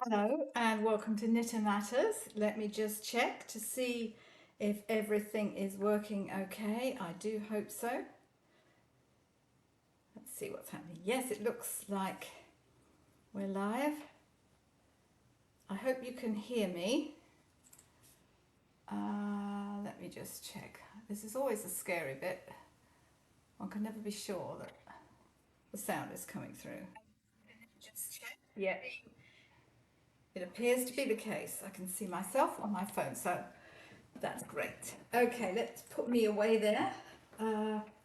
Hello and welcome to Knitter Matters. Let me just check to see if everything is working okay. I do hope so. Let's see what's happening. Yes, it looks like we're live. I hope you can hear me. Let me just check. This is always a scary bit. One can never be sure that the sound is coming through. Just check. Yeah, it appears to be the case. I can see myself on my phone, so that's great. Okay, let's put me away there.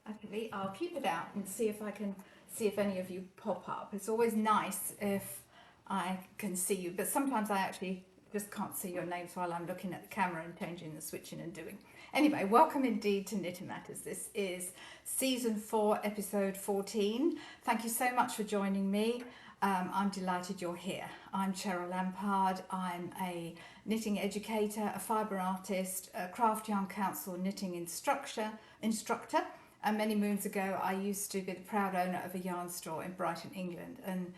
Actually, I'll keep it out and see if I can see if any of you pop up. It's always nice if I can see you, but sometimes I actually just can't see your names while I'm looking at the camera and changing the switching and doing. Anyway, welcome indeed to Knitter Matters. This is season 4, episode 14. Thank you so much for joining me. I'm delighted you're here. I'm Cheryl Lampard. I'm a knitting educator, a fibre artist, a Craft Yarn Council knitting instructor. And many moons ago, I used to be the proud owner of a yarn store in Brighton, England. And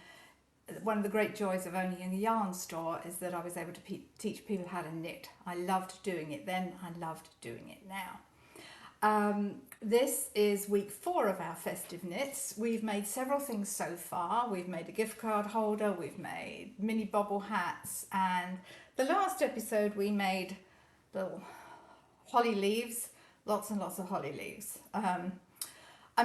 one of the great joys of owning a yarn store is that I was able to teach people how to knit. I loved doing it then. I loved doing it now. This is week 4 of our Festive Knits. We've made several things so far. We've made a gift card holder, we've made mini bobble hats, and the last episode we made little holly leaves, lots and lots of holly leaves. I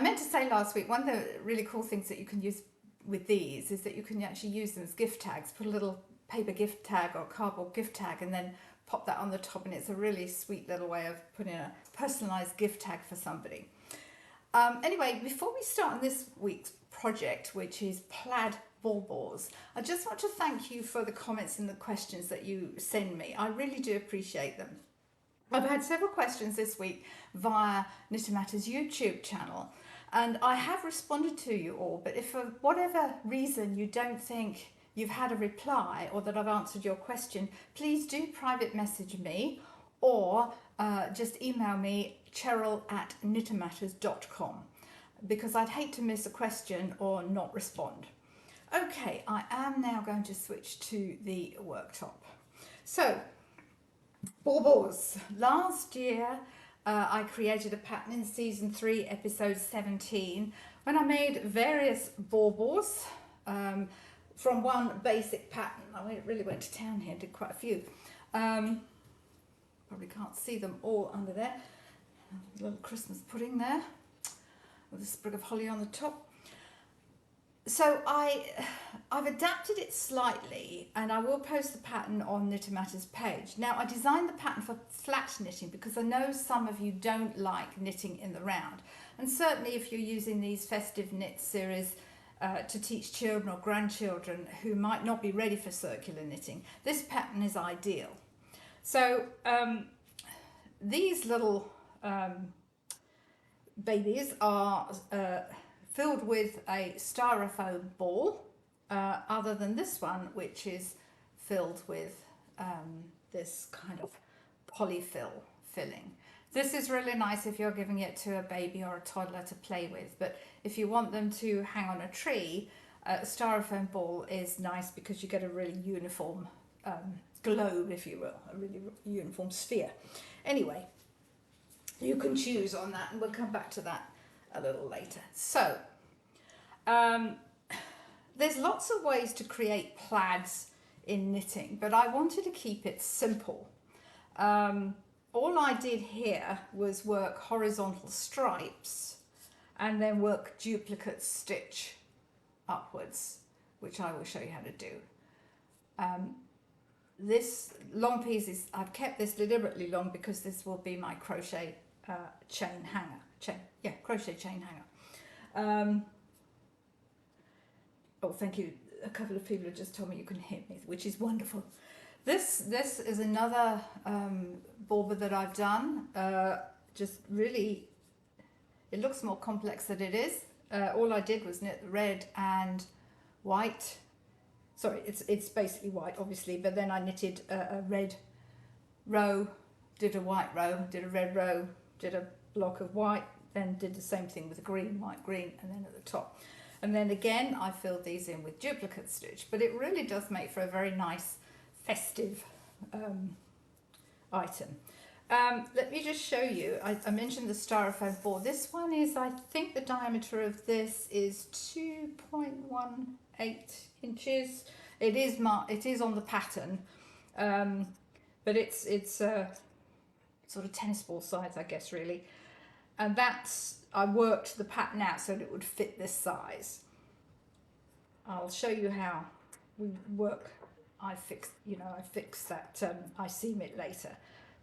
meant to say last week, one of the really cool things that you can use with these is that you can actually use them as gift tags. Put a little paper gift tag or cardboard gift tag and then pop that on the top, and it's a really sweet little way of putting a personalised gift tag for somebody. Anyway, before we start on this week's project, which is Plaid Baubles, I just want to thank you for the comments and the questions that you send me. I really do appreciate them. I've had several questions this week via Knitter Matters YouTube channel, and I have responded to you all, but if for whatever reason you don't think you've had a reply or that I've answered your question, please do private message me or just email me cheryl@knittermatters.com, because I'd hate to miss a question or not respond. Okay, I am now going to switch to the worktop. So, baubles. Last year I created a pattern in season 3, episode 17, when I made various baubles from one basic pattern. I really went to town here, did quite a few. Probably can't see them all under there. A little Christmas pudding there with a sprig of holly on the top. So I've adapted it slightly, and I will post the pattern on Knitter Matters page. Now, I designed the pattern for flat knitting because I know some of you don't like knitting in the round, and certainly if you're using these Festive Knits series to teach children or grandchildren who might not be ready for circular knitting, this pattern is ideal. So these little babies are filled with a styrofoam ball, other than this one, which is filled with this kind of polyfill filling. This is really nice if you're giving it to a baby or a toddler to play with, but if you want them to hang on a tree, a styrofoam ball is nice because you get a really uniform globe, if you will, a really uniform sphere. Anyway, you can choose on that, and we'll come back to that a little later. So, there's lots of ways to create plaids in knitting, but I wanted to keep it simple. All I did here was work horizontal stripes and then work duplicate stitch upwards, which I will show you how to do. This long piece is, I've kept this deliberately long because this will be my crochet chain hanger. Crochet chain hanger. Oh, thank you. A couple of people have just told me you can hear me, which is wonderful. This is another bauble that I've done. Just really, it looks more complex than it is. All I did was knit red and white. Sorry, it's basically white, obviously, but then I knitted a red row, did a white row, did a red row, did a block of white, then did the same thing with a green, white, green, and then at the top. And then again, I filled these in with duplicate stitch, but it really does make for a very nice festive item. Let me just show you. I mentioned the styrofoam board. This one is, I think the diameter of this is 2.18 inches. It is on the pattern, but it's sort of tennis ball size, I guess, really. And I worked the pattern out so that it would fit this size. I'll show you how we work. I fix that. I seam it later,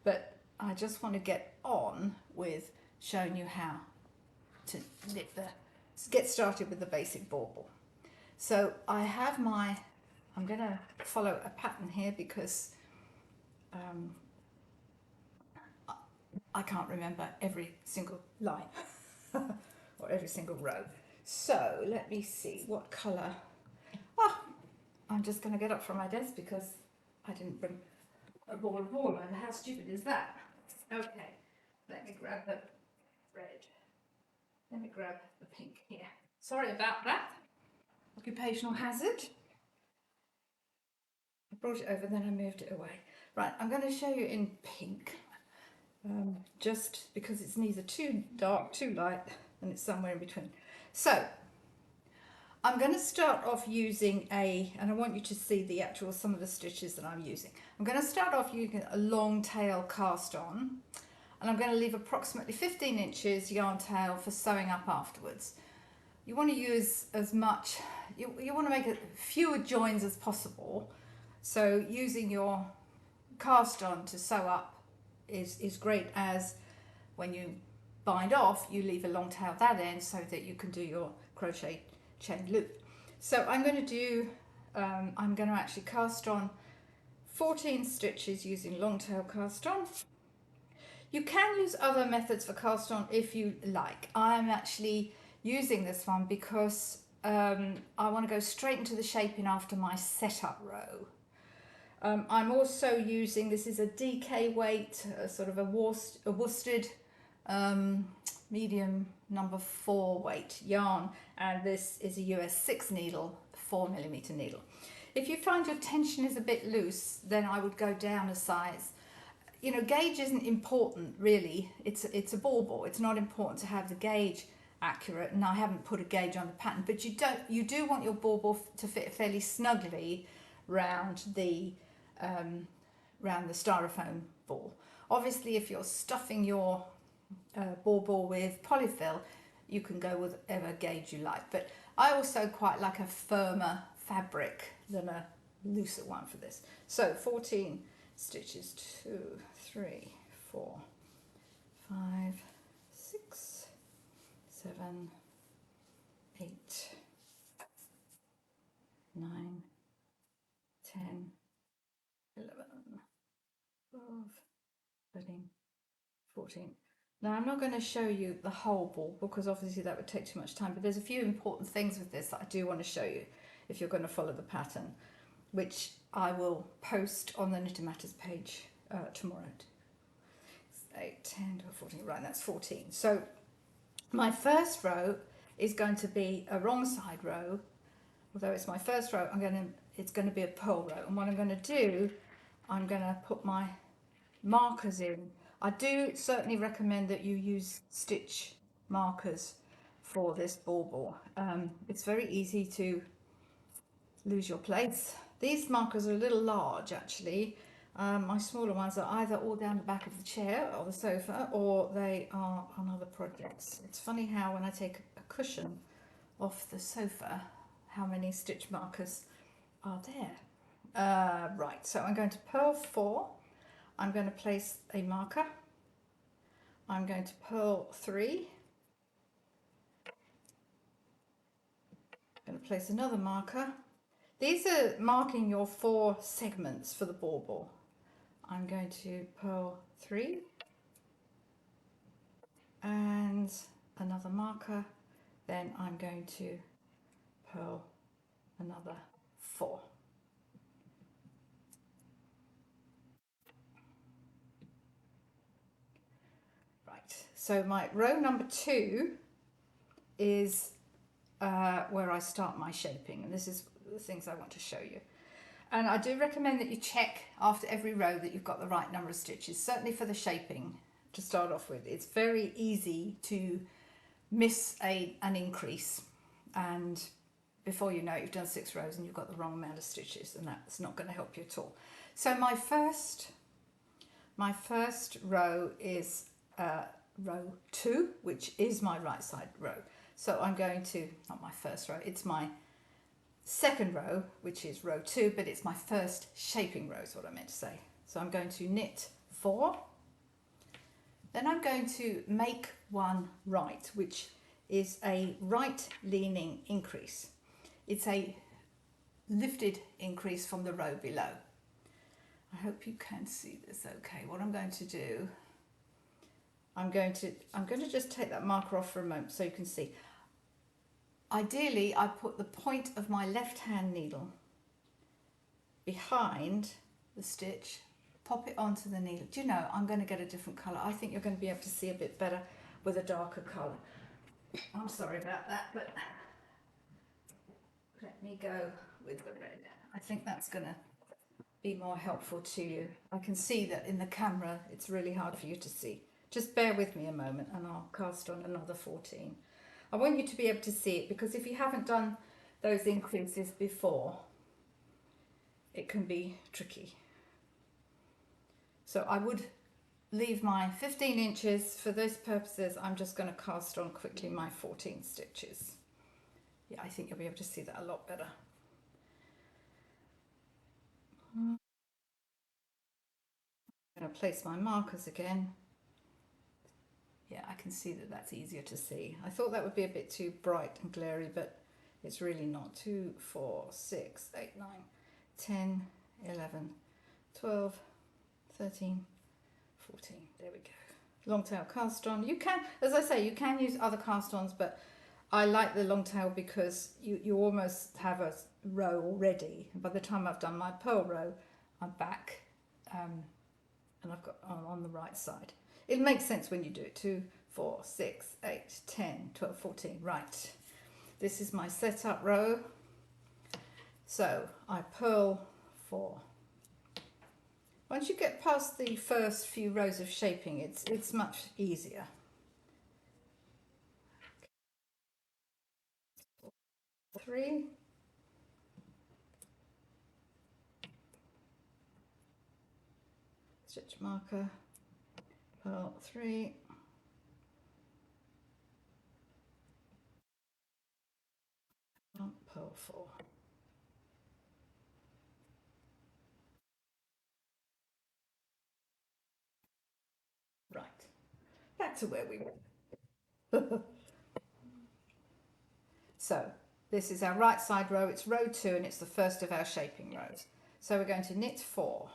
but I just want to get on with showing you how to knit get started with the basic bauble. So I have I'm going to follow a pattern here because I can't remember every single line or every single row. So let me see what colour. Oh, I'm just going to get up from my desk because I didn't bring a ball of wool over. How stupid is that? Okay, let me grab the red. Let me grab the pink here. Sorry about that. Occupational hazard. I brought it over, then I moved it away. Right, I'm going to show you in pink, just because it's neither too dark, too light, and it's somewhere in between. So I'm going to start off using and I want you to see some of the stitches that I'm using. I'm going to start off using a long tail cast on, and I'm going to leave approximately 15 inches yarn tail for sewing up afterwards. You want to use as much, you want to make as fewer joins as possible. So using your cast on to sew up is great, as when you bind off, you leave a long tail that end so that you can do your crochet chain loop. So I'm going to actually cast on 14 stitches using long tail cast on. You can use other methods for cast on if you like. I'm actually using this one because I want to go straight into the shaping after my setup row. I'm also using, this is a DK weight, sort of a worsted medium number 4 weight yarn, and this is a US 6 needle, 4mm needle. If you find your tension is a bit loose, then I would go down a size. You know, gauge isn't important really. It's a bauble. It's not important to have the gauge accurate, and I haven't put a gauge on the pattern, but you do want your bauble to fit fairly snugly round the styrofoam ball. Obviously, if you're stuffing your bauble with polyfill, you can go with whatever gauge you like, but I also quite like a firmer fabric than a looser one for this. So 14 stitches, 2, 3, 4, 5, 6, 7, 8, 9, 10, 11, 12, 13, 14. Now I'm not going to show you the whole ball because obviously that would take too much time, but there's a few important things with this that I do want to show you if you're going to follow the pattern, which I will post on the Knitting Matters page tomorrow. 8, 10, 12, 14, right, that's 14. So my first row is going to be a wrong side row. Although it's my first row, it's going to be a purl row. And what I'm going to do, I'm going to put my markers in. I do certainly recommend that you use stitch markers for this bauble. It's very easy to lose your place. These markers are a little large actually. My smaller ones are either all down the back of the chair or the sofa, or they are on other projects. It's funny how when I take a cushion off the sofa, how many stitch markers are there. Right, so I'm going to purl 4. I'm going to place a marker. I'm going to purl 3. I'm going to place another marker. These are marking your 4 segments for the bauble. I'm going to purl 3 and another marker. Then I'm going to purl another 4. Right, so my row number 2 is where I start my shaping, and this is the things I want to show you. And I do recommend that you check after every row that you've got the right number of stitches, certainly for the shaping to start off with. It's very easy to miss an increase, and before you know it, you've done 6 rows and you've got the wrong amount of stitches, and that's not going to help you at all. So my first row is row 2, which is my right side row. So I'm going to, not my first row, it's my second row, which is row 2, but it's my first shaping row is what I meant to say. So I'm going to knit 4, then I'm going to make 1 right, which is a right leaning increase. It's a lifted increase from the row below. I hope you can see this okay. What I'm going to do, I'm going to just take that marker off for a moment so you can see. Ideally, I put the point of my left hand needle behind the stitch, pop it onto the needle. Do you know, I'm going to get a different colour. I think you're going to be able to see a bit better with a darker colour. I'm sorry about that, but let me go with the red. I think that's going to be more helpful to you. I can see that in the camera it's really hard for you to see. Just bear with me a moment and I'll cast on another 14. I want you to be able to see it, because if you haven't done those increases before, it can be tricky. So I would leave my 15 inches. For those purposes, I'm just going to cast on quickly my 14 stitches. Yeah, I think you'll be able to see that a lot better. I'm going to place my markers again. Yeah, I can see that that's easier to see. I thought that would be a bit too bright and glary, but it's really not. 2, 4, 6, 8, 9, 10, 11, 12, 13, 14. There we go. Long tail cast on. You can, as I say, you can use other cast ons, but I like the long tail because you almost have a row already. And by the time I've done my purl row, I'm back and I've got on the right side. It makes sense when you do it. 2, 4, 6, 8, 10, 12, 14. Right. This is my setup row. So I purl 4. Once you get past the first few rows of shaping, it's much easier. Three. Stitch marker. Purl 3. Purl 4. Right. Back to where we were. So this is our right side row. It's row 2 and it's the first of our shaping rows. So we're going to knit 4.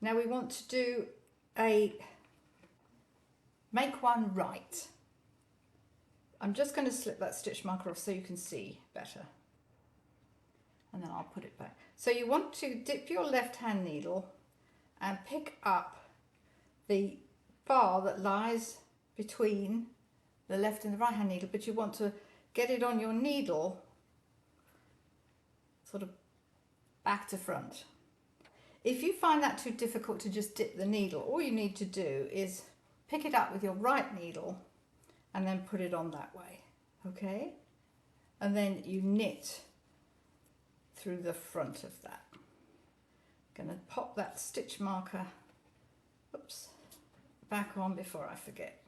Now we want to do a make 1 right. I'm just going to slip that stitch marker off so you can see better. And then I'll put it back. So you want to dip your left hand needle and pick up the bar that lies between the left and the right hand needle, but you want to get it on your needle sort of back to front. If you find that too difficult to just dip the needle, all you need to do is pick it up with your right needle and then put it on that way, okay? And then you knit through the front of that. I'm going to pop that stitch marker, oops, back on before I forget.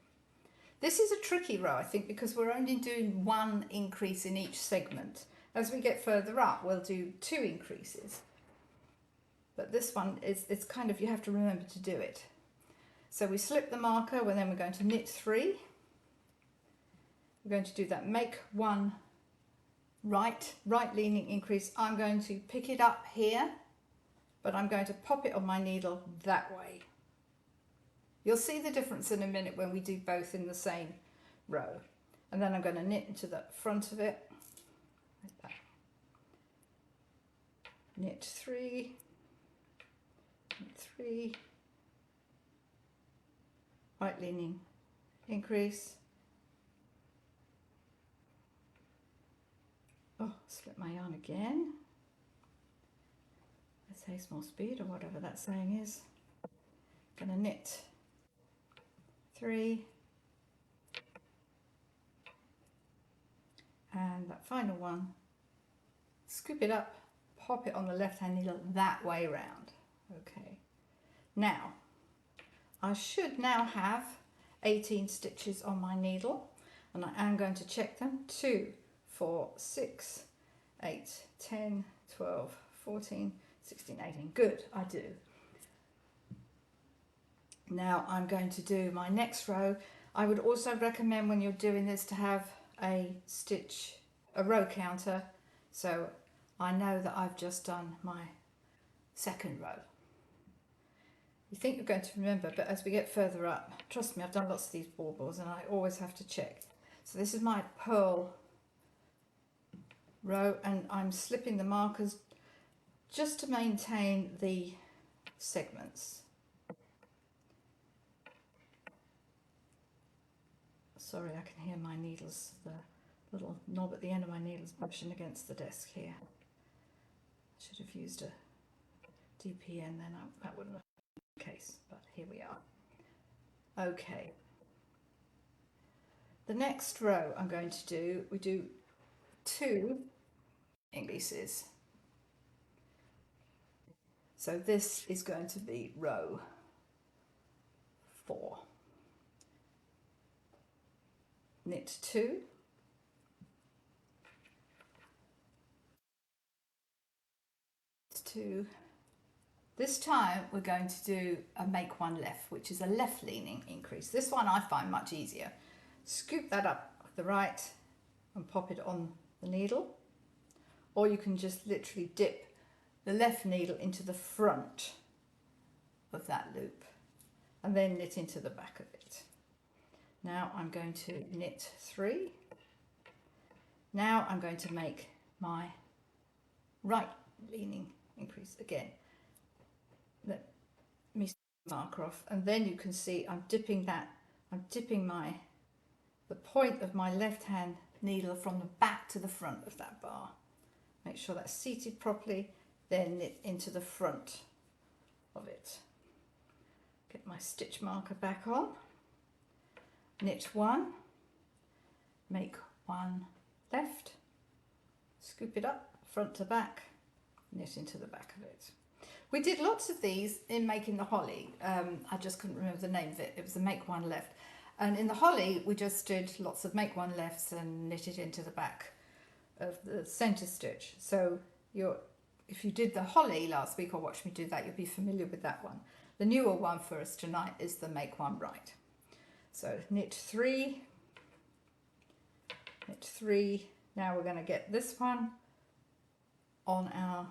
This is a tricky row, I think, because we're only doing 1 increase in each segment. As we get further up, we'll do 2 increases. But this one, it's kind of, you have to remember to do it. So we slip the marker, well, then we're going to knit 3. We're going to do that make 1 right leaning increase. I'm going to pick it up here, but I'm going to pop it on my needle that way. You'll see the difference in a minute when we do both in the same row. And then I'm going to knit into the front of it. Like that. Knit 3, knit 3, right leaning increase, Oh, split my yarn again. Let's say more speed or whatever that saying is. Gonna knit 3 and that final one, scoop it up, pop it on the left hand needle that way round. Okay, now I should now have 18 stitches on my needle, and I am going to check them. 2, 4, 6, 8, 10, 12, 14, 16, 18. Good, I do. Now I'm going to do my next row. I would also recommend when you're doing this to have a row counter, so I know that I've just done my second row. You think you're going to remember, but as we get further up, trust me, I've done lots of these baubles and I always have to check. So this is my pearl row, and I'm slipping the markers just to maintain the segments. Sorry, I can hear my needles, the little knob at the end of my needles brushing against the desk here. I should have used a DPN then, that wouldn't have been the case, but here we are. Okay. The next row I'm going to do, we do 2 increases. So this is going to be row 4. Knit 2, this time we're going to do a make one left, which is a left leaning increase. This one I find much easier. Scoop that up the right and pop it on the needle, or you can just literally dip the left needle into the front of that loop and then knit into the back of it. Now I'm going to knit 3. Now I'm going to make my right leaning increase again. Let me marker off, and then you can see I'm dipping the point of my left hand needle from the back to the front of that bar. Make sure that's seated properly, then knit into the front of it. Get my stitch marker back on, knit 1, make 1 left, scoop it up front to back, knit into the back of it. We did lots of these in making the holly. I just couldn't remember the name of it. It was the make 1 left. And in the holly, we just did lots of make 1 lefts and knitted into the back of the center stitch. So if you did the holly last week or watched me do that, you'll be familiar with that one. The newer one for us tonight is the make 1 right. So knit 3, knit 3. Now we're going to get this one on our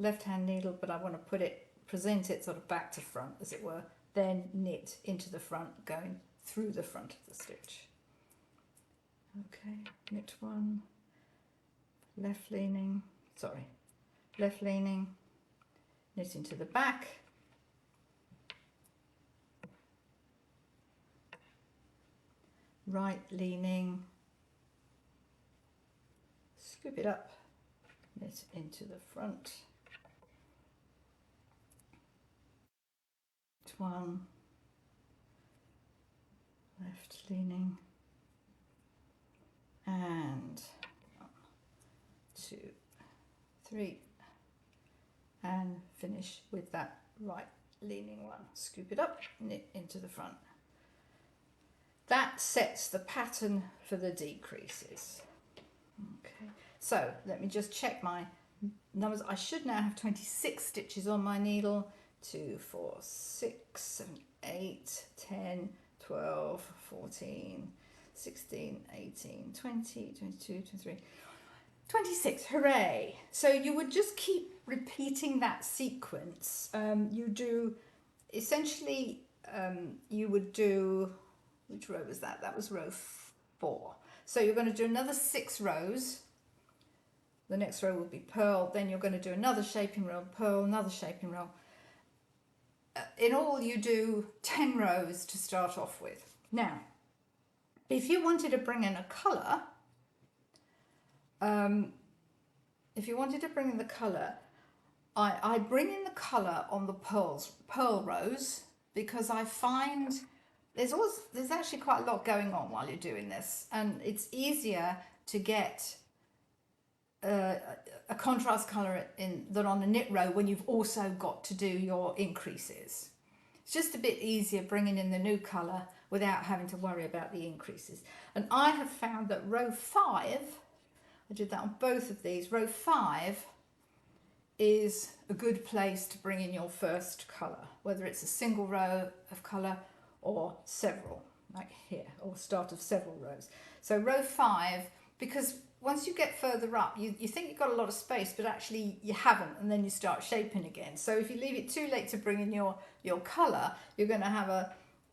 left hand needle, but I want to present it sort of back to front, as it were, then knit into the front, going through the front of the stitch. Okay, knit 1, left leaning, knit into the back, right leaning, scoop it up, knit into the front, knit 1, left leaning, and 1, 2, 3, and finish with that right leaning one. Scoop it up, knit into the front. That sets the pattern for the decreases. Okay, so let me just check my numbers. I should now have 26 stitches on my needle. 2, 4, 6, 7, 8, 10, 12, 14, 16, 18, 20, 22, 23, 26. Hooray! So you would just keep repeating that sequence. You do essentially, you would do, which row was that? That was row 4. So you're going to do another 6 rows. The next row will be purl. Then you're going to do another shaping row, purl, another shaping row. In all, you do 10 rows to start off with. Now, if you wanted to bring in a colour, if you wanted to bring in the colour, I bring in the colour on the pearl rows, because I find there's actually quite a lot going on while you're doing this, and it's easier to get a contrast colour in than on a knit row when you've also got to do your increases. It's just a bit easier bringing in the new colour without having to worry about the increases. And I have found that row 5, I did that on both of these, row 5 is a good place to bring in your first colour, whether it's a single row of colour or several, like here, or start of several rows. So row 5, because once you get further up, you think you've got a lot of space, but actually you haven't, and then you start shaping again. So if you leave it too late to bring in your colour, you're going to have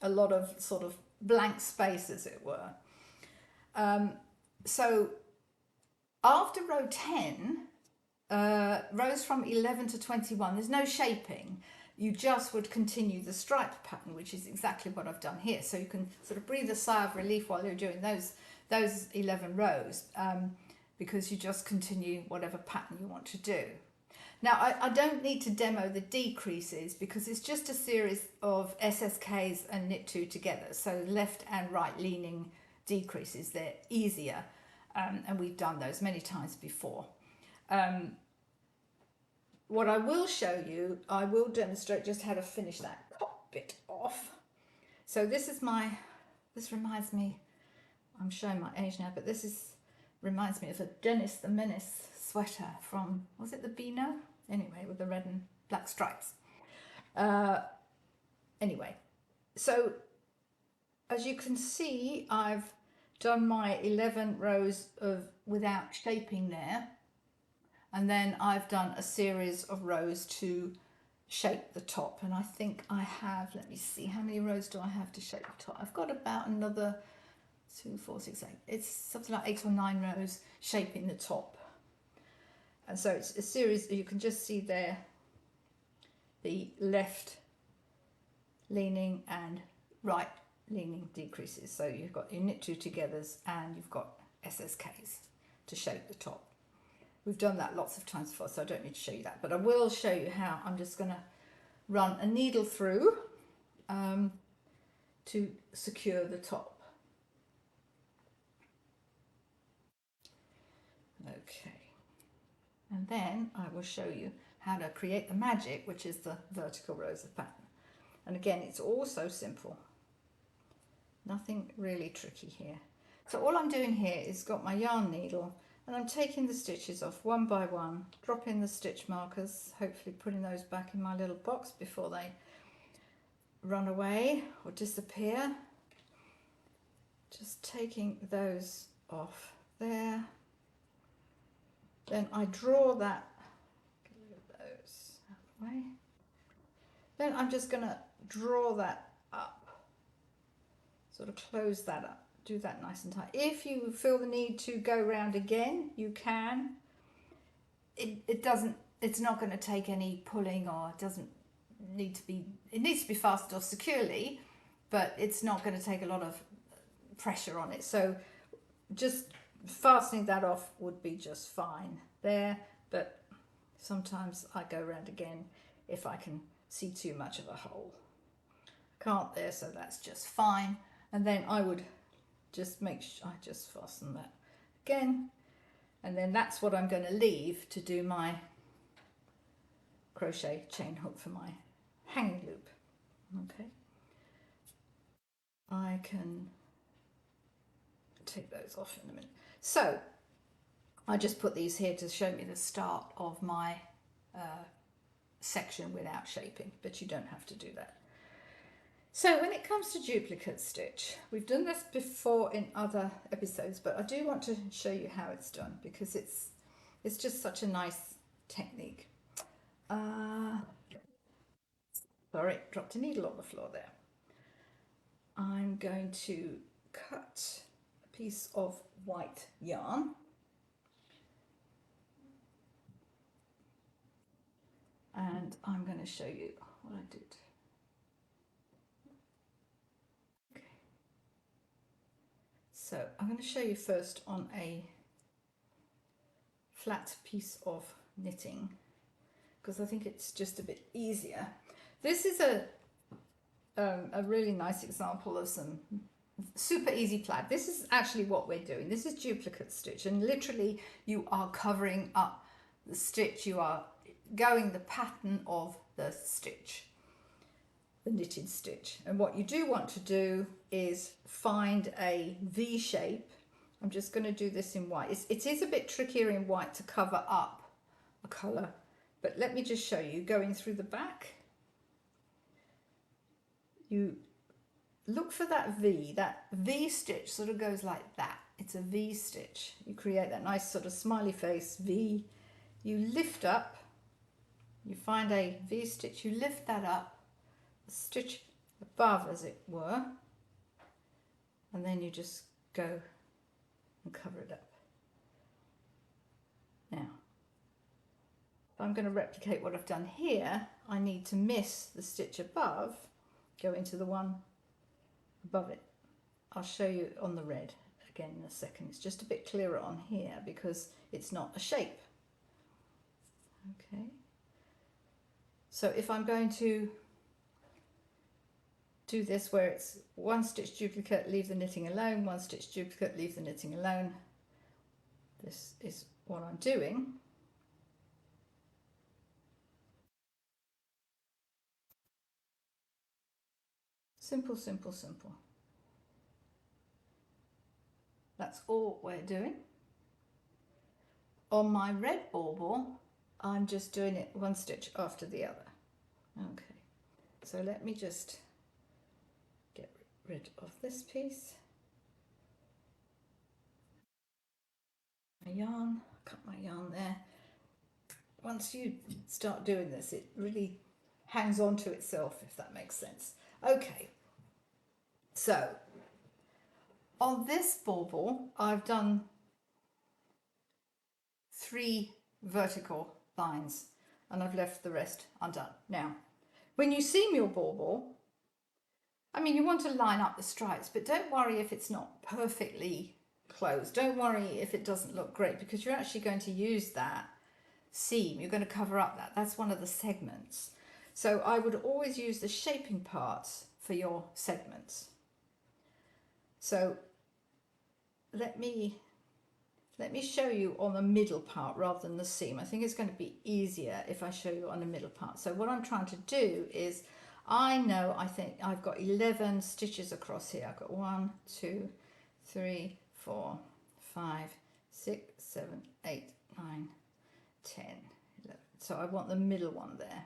a lot of sort of blank space, as it were. So after row 10, rows from 11 to 21, there's no shaping. You just would continue the stripe pattern, which is exactly what I've done here. So you can sort of breathe a sigh of relief while you're doing those 11 rows, because you just continue whatever pattern you want to do. Now, I don't need to demo the decreases because it's just a series of SSKs and knit 2 together. So left and right leaning decreases, they're easier, and we've done those many times before. What I will show you, I will demonstrate just how to finish that top bit off. So this reminds me, I'm showing my age now, but reminds me of a Dennis the Menace sweater from, was it the Beano? Anyway, with the red and black stripes. Anyway, so as you can see, I've done my 11 rows without shaping there. And then I've done a series of rows to shape the top. And I think I have, let me see, how many rows do I have to shape the top? I've got about another 2, 4, 6, 8. It's something like 8 or 9 rows shaping the top. And so it's a series, you can just see there, the left leaning and right leaning decreases. So you've got your knit 2 togethers and you've got SSKs to shape the top. We've done that lots of times before, so I don't need to show you that, but I will show you how. I'm just going to run a needle through to secure the top. Okay, and then I will show you how to create the magic, which is the vertical rows of pattern. And again, it's all so simple, nothing really tricky here. So all I'm doing here is got my yarn needle, and I'm taking the stitches off one by one, dropping the stitch markers, hopefully putting those back in my little box before they run away or disappear. Just taking those off there. Then I draw that, get rid of those out of the way. Then I'm just going to draw that up, sort of close that up. Do that nice and tight. If you feel the need to go round again, you can. It's not going to take any pulling, or it doesn't need to be, it needs to be fastened off securely, but it's not going to take a lot of pressure on it. So just fastening that off would be just fine there, but sometimes I go around again if I can see too much of a hole. Can't there, so that's just fine. And then I would just make sure I just fasten that again, and then that's what I'm going to leave to do my crochet chain hook for my hanging loop. Okay, I can take those off in a minute. So I just put these here to show me the start of my section without shaping, but you don't have to do that. So when it comes to duplicate stitch, we've done this before in other episodes, but I do want to show you how it's done because it's just such a nice technique. Sorry, dropped a needle on the floor there. I'm going to cut a piece of white yarn. And I'm going to show you what I did. So I'm going to show you first on a flat piece of knitting because I think it's just a bit easier. This is a really nice example of some super easy plaid. This is actually what we're doing. This is duplicate stitch, and literally you are covering up the stitch. You are going the pattern of the stitch, the knitted stitch. And what you do want to do is find a V shape. I'm just going to do this in white. It is a bit trickier in white to cover up a colour, but let me just show you. Going through the back, you look for that V stitch sort of goes like that. It's a V stitch. You create that nice sort of smiley face V. You lift up, you find a V stitch, you lift that up, a stitch above as it were, and then you just go and cover it up. Now, if I'm going to replicate what I've done here, I need to miss the stitch above, go into the one above it. I'll show you on the red again in a second. It's just a bit clearer on here because it's not a shape. Okay. So if I'm going to do this where it's one stitch duplicate, leave the knitting alone, one stitch duplicate, leave the knitting alone. This is what I'm doing. Simple, simple, simple. That's all we're doing. On my red bauble, I'm just doing it one stitch after the other. Okay, so let me just get rid of this piece. My yarn, cut my yarn there. Once you start doing this, it really hangs on to itself, if that makes sense. Okay, so on this bauble, I've done 3 vertical lines and I've left the rest undone. Now, when you seam your bauble, I mean, you want to line up the stripes, but don't worry if it's not perfectly closed. Don't worry if it doesn't look great, because you're actually going to use that seam. You're going to cover up that. That's one of the segments. So I would always use the shaping parts for your segments. So let me show you on the middle part rather than the seam. I think it's going to be easier if I show you on the middle part. So what I'm trying to do is, I think I've got 11 stitches across here. I've got 1, 2, 3, 4, 5, 6, 7, 8, 9, 10, 11. So I want the middle one there.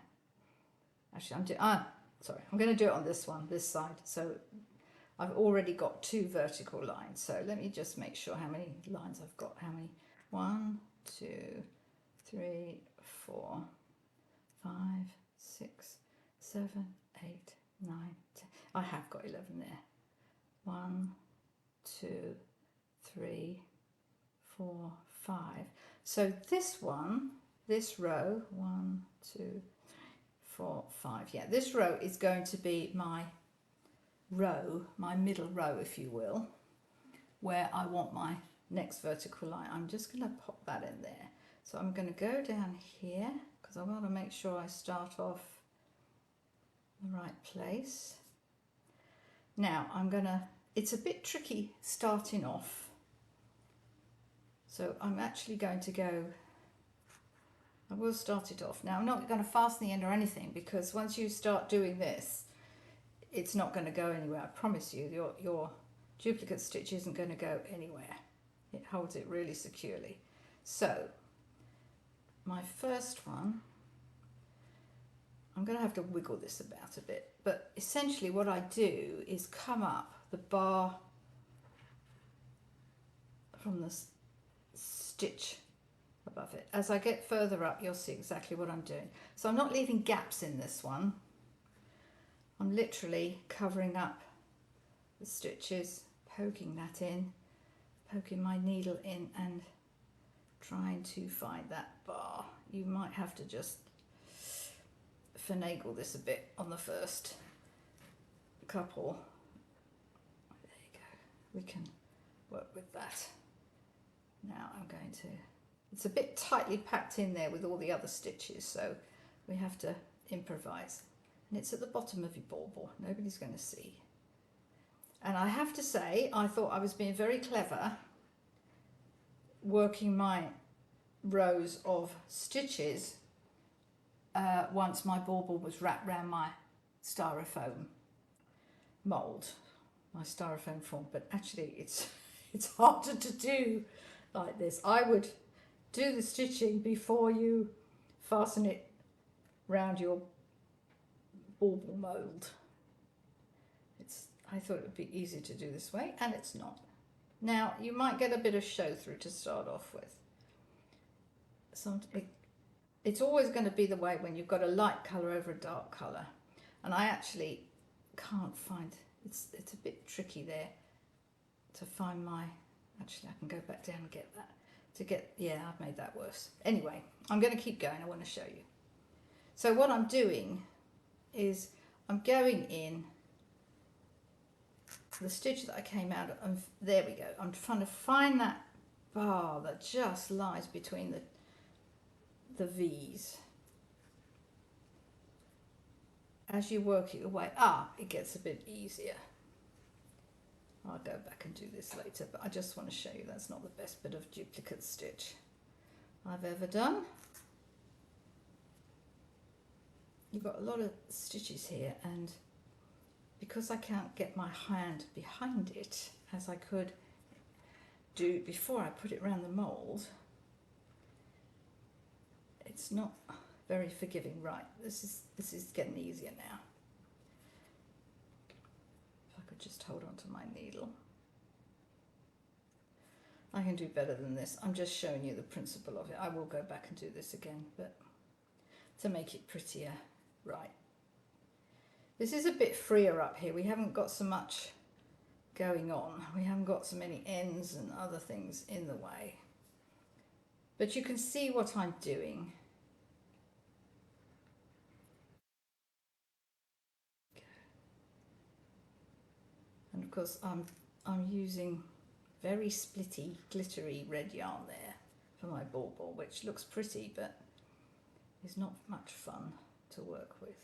Actually, I'm going to do it on this one, this side. So I've already got 2 vertical lines. So let me just make sure how many lines I've got. How many? 1, 2, 3, 4, 5, 6, 7, 8, 9, 10. I have got 11 there. 1, 2, 3, 4, 5. So this one, this row, 1, 2, 4, 5. Yeah, this row is going to be my row, my middle row, if you will, where I want my next vertical line. I'm just going to pop that in there. So I'm going to go down here because I want to make sure I start off the right place. Now it's a bit tricky starting off. So I'm actually going to go, I will start it off. Now I'm not going to fasten the end or anything, because once you start doing this, it's not going to go anywhere. I promise you, your duplicate stitch isn't going to go anywhere. It holds it really securely. So my first one, I'm going to have to wiggle this about a bit, but essentially what I do is come up the bar from the stitch above it. As I get further up, you'll see exactly what I'm doing. So I'm not leaving gaps in this one. I'm literally covering up the stitches, poking that in, poking my needle in and trying to find that bar. You might have to just finagle this a bit on the first couple. There you go. We can work with that. Now I'm going to It's a bit tightly packed in there with all the other stitches, so we have to improvise. And it's at the bottom of your bauble, nobody's going to see. And I have to say, I thought I was being very clever working my rows of stitches once my bauble was wrapped around my styrofoam mould, my styrofoam form, but actually it's harder to do like this. I would do the stitching before you fasten it round your bauble mould. I thought it would be easier to do this way, and it's not. Now you might get a bit of show through to start off with. It's always going to be the way when you've got a light colour over a dark colour, and I actually can't find, it's a bit tricky there to find my, actually I can go back down and get that, yeah, I've made that worse. Anyway, I'm going to keep going, I want to show you. So what I'm doing is I'm going in the stitch that I came out of, and there we go, I'm trying to find that bar that just lies between the V's. As you work it away, it gets a bit easier. I'll go back and do this later, but I just want to show you that's not the best bit of duplicate stitch I've ever done. You've got a lot of stitches here, and because I can't get my hand behind it as I could do before I put it around the mould, it's not very forgiving. Right, this is getting easier now. If I could just hold on to my needle. I can do better than this. I'm just showing you the principle of it. I will go back and do this again, but to make it prettier. Right. This is a bit freer up here. We haven't got so much going on. We haven't got so many ends and other things in the way. But you can see what I'm doing. And of course I'm using very splitty, glittery red yarn there for my bauble, which looks pretty but is not much fun to work with.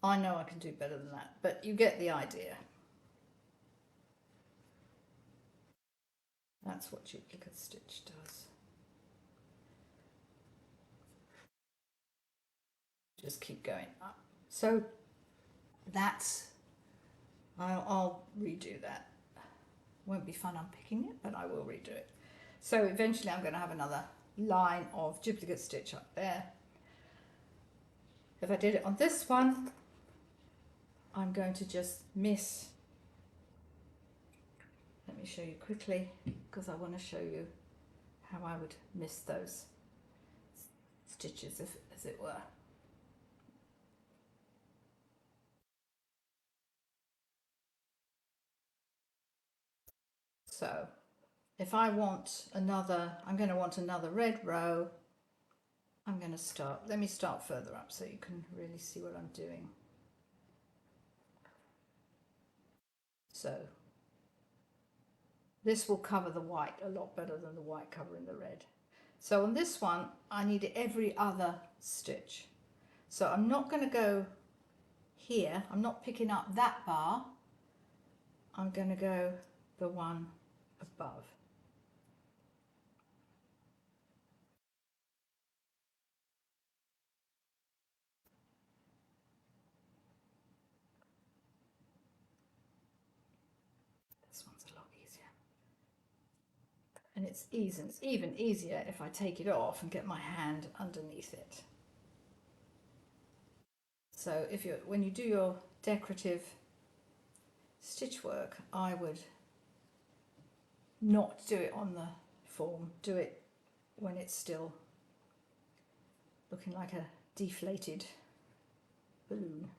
I know I can do better than that, but you get the idea. That's what duplicate stitch does. Just keep going up. So that's, I'll redo that. Won't be fun unpicking it, but I will redo it. So eventually I'm going to have another line of duplicate stitch up there. If I did it on this one, I'm going to just miss. Let me show you quickly, because I want to show you how I would miss those stitches, as it were. So if I want another, I'm going to want another red row. I'm going to start, let me start further up so you can really see what I'm doing. So this will cover the white a lot better than the white covering the red. So on this one, I need every other stitch. So I'm not going to go here, I'm not picking up that bar, I'm going to go the one above. This one's a lot easier. And it's even easier if I take it off and get my hand underneath it. So when you do your decorative stitch work, I would not do it on the form, do it when it's still looking like a deflated balloon.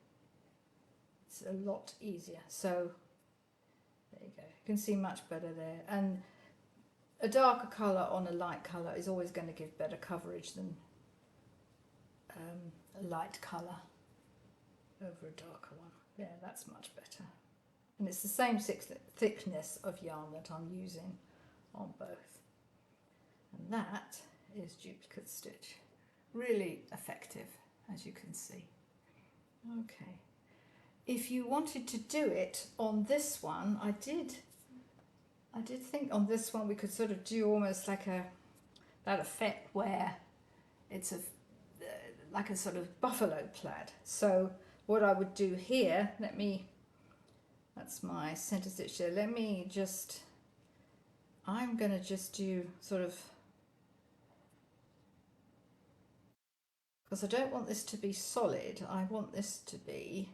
It's a lot easier. So there you go, you can see much better there. And a darker colour on a light colour is always going to give better coverage than a light colour over a darker one. Yeah, that's much better. And it's the same thickness of yarn that I'm using on both. And that is duplicate stitch. Really effective, as you can see. Okay. If you wanted to do it on this one, I did think on this one we could sort of do almost like that effect where it's like a sort of buffalo plaid. So what I would do here, that's my center stitch there. I'm going to just do sort of, because I don't want this to be solid, I want this to be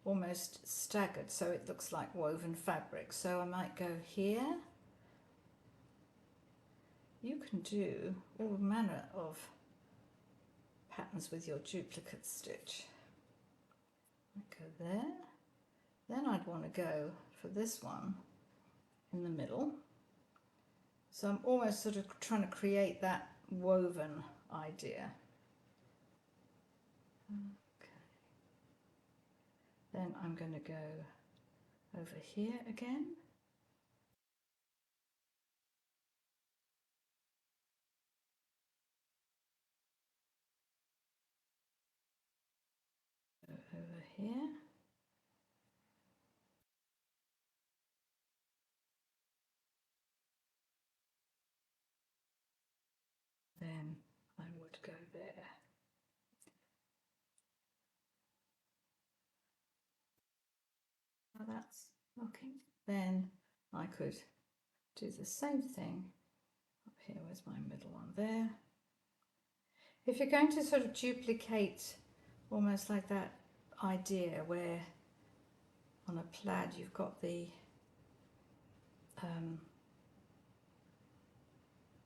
almost staggered so it looks like woven fabric. So I might go here. You can do all manner of patterns with your duplicate stitch. I go there. Then I'd want to go for this one in the middle. So I'm almost sort of trying to create that woven idea. Okay. Then I'm going to go over here again. Go over here. Then I would go there. Now that's looking. Then I could do the same thing up here. Where's my middle one? There. If you're going to sort of duplicate almost like that idea where on a plaid you've got the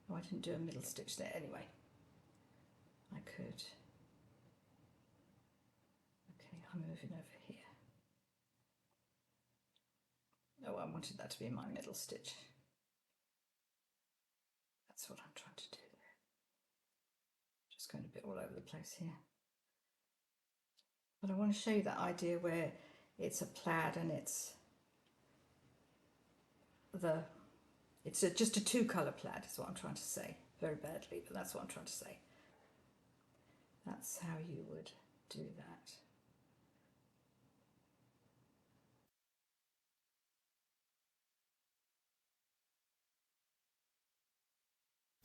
oh, I didn't do a middle stitch there anyway. I could. Okay, I'm moving over here. Oh, I wanted that to be my middle stitch. That's what I'm trying to do there. Just going a bit all over the place here. But I want to show you that idea where it's a plaid and it's just a two-colour plaid is what I'm trying to say. Very badly, but that's what I'm trying to say. That's how you would do that.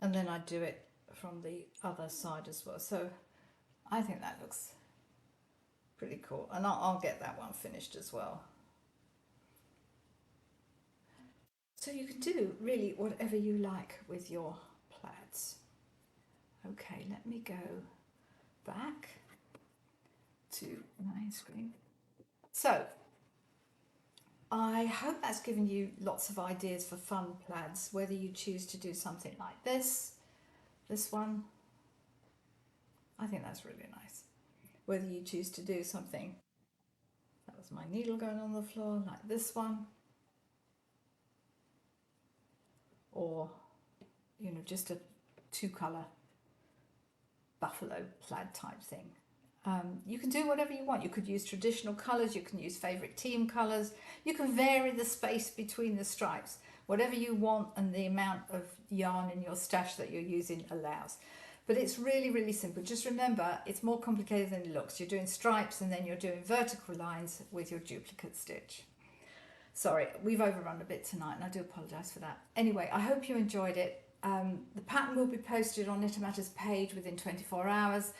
And then I do it from the other side as well. So I think that looks pretty cool. And I'll get that one finished as well. So you can do really whatever you like with your plaids. Okay, let me go back to my screen. So I hope that's given you lots of ideas for fun plaids, whether you choose to do something like this one. I think that's really nice. Whether you choose to do something, that was my needle going on the floor, like this one. Or, you know, just a two-colour buffalo plaid type thing. You can do whatever you want. You could use traditional colours, you can use favourite team colours, you can vary the space between the stripes. Whatever you want and the amount of yarn in your stash that you're using allows. But it's really, really simple. Just remember, it's more complicated than it looks. You're doing stripes and then you're doing vertical lines with your duplicate stitch. Sorry, we've overrun a bit tonight and I do apologise for that. Anyway, I hope you enjoyed it. The pattern will be posted on Knit Matters page within 24 hours.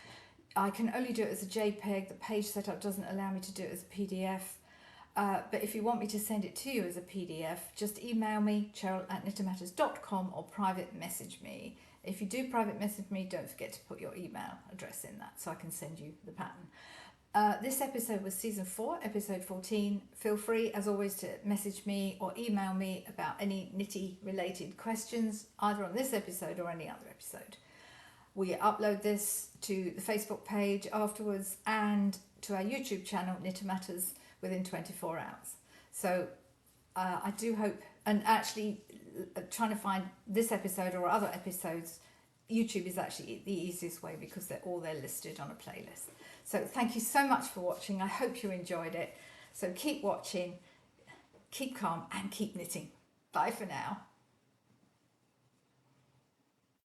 I can only do it as a JPEG. The page setup doesn't allow me to do it as a PDF. But if you want me to send it to you as a PDF, just email me, cheryl@knittermatters.com, or private message me. If you do private message me, don't forget to put your email address in that so I can send you the pattern. This episode was season 4, episode 14. Feel free, as always, to message me or email me about any knitty related questions, either on this episode or any other episode. We upload this to the Facebook page afterwards and to our YouTube channel, Knit Matters, within 24 hours. So I do hope, and actually trying to find this episode or other episodes, YouTube is actually the easiest way because they're all there listed on a playlist. So thank you so much for watching. I hope you enjoyed it. So keep watching. keep calm and keep knitting. Bye for now.